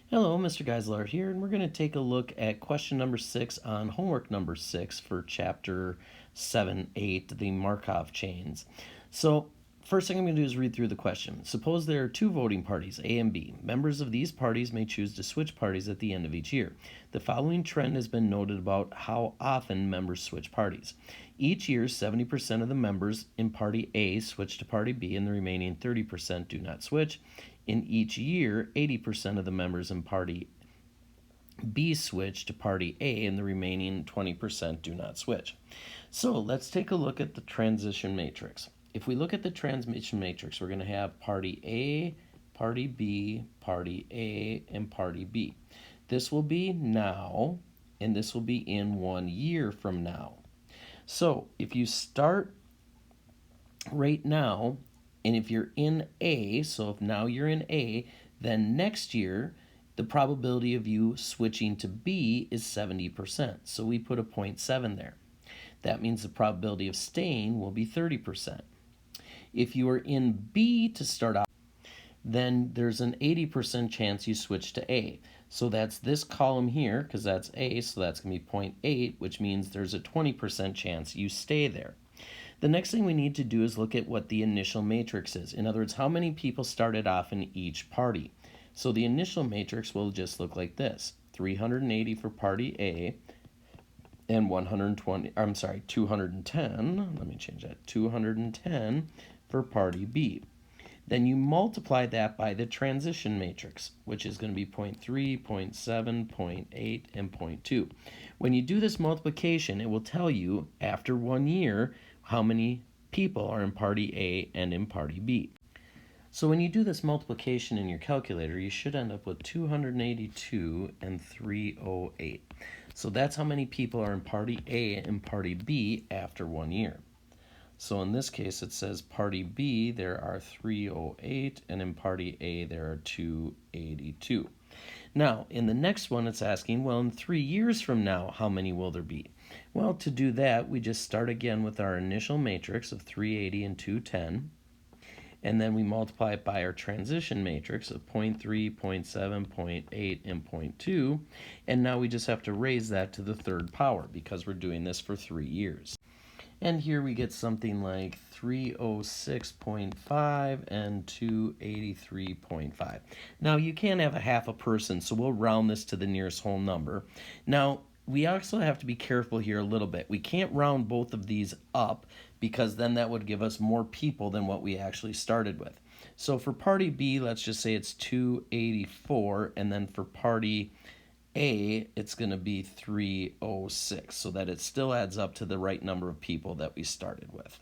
Hello, Mr. Geisler here, and we're going to take a look at question number 6 on homework number 6 for chapter 7-8, the Markov chains. So, first thing I'm going to do is read through the question. Suppose there are two voting parties, A and B. Members of these parties may choose to switch parties at the end of each year. The following trend has been noted about how often members switch parties. Each year, 70% of the members in Party A switch to Party B, and the remaining 30% do not switch. In each year, 80% of the members in Party B switch to Party A, and the remaining 20% do not switch. So let's take a look at the transition matrix. If we look at the transition matrix, we're going to have Party A, Party B, Party A, and Party B. This will be now, and this will be in 1 year from now. So if you start right now, and if you're in A, so if now you're in A, then next year, the probability of you switching to B is 70%. So we put a 0.7 there. That means the probability of staying will be 30%. If you are in B to start out, then there's an 80% chance you switch to A. So that's this column here, because that's A, so that's going to be 0.8, which means there's a 20% chance you stay there. The next thing we need to do is look at what the initial matrix is. In other words, how many people started off in each party. So the initial matrix will just look like this. 380 for Party A and 210, let me change that, 210 for Party B. Then you multiply that by the transition matrix, which is going to be 0.3, 0.7, 0.8, and 0.2. When you do this multiplication, it will tell you after 1 year how many people are in Party A and in Party B. So when you do this multiplication in your calculator, you should end up with 282 and 308. So that's how many people are in Party A and Party B after 1 year. So in this case, it says Party B, there are 308, and in Party A, there are 282. Now, in the next one, it's asking, well, in 3 years from now, how many will there be? Well, to do that, we just start again with our initial matrix of 380 and 210, and then we multiply it by our transition matrix of 0.3, 0.7, 0.8, and 0.2, and now we just have to raise that to the third power because we're doing this for 3 years. And here we get something like 306.5 and 283.5. Now, you can't have a half a person, so we'll round this to the nearest whole number. Now, we also have to be careful here a little bit. We can't round both of these up because then that would give us more people than what we actually started with. So for Party B, let's just say it's 284, and then for Party A, it's going to be 306, so that it still adds up to the right number of people that we started with.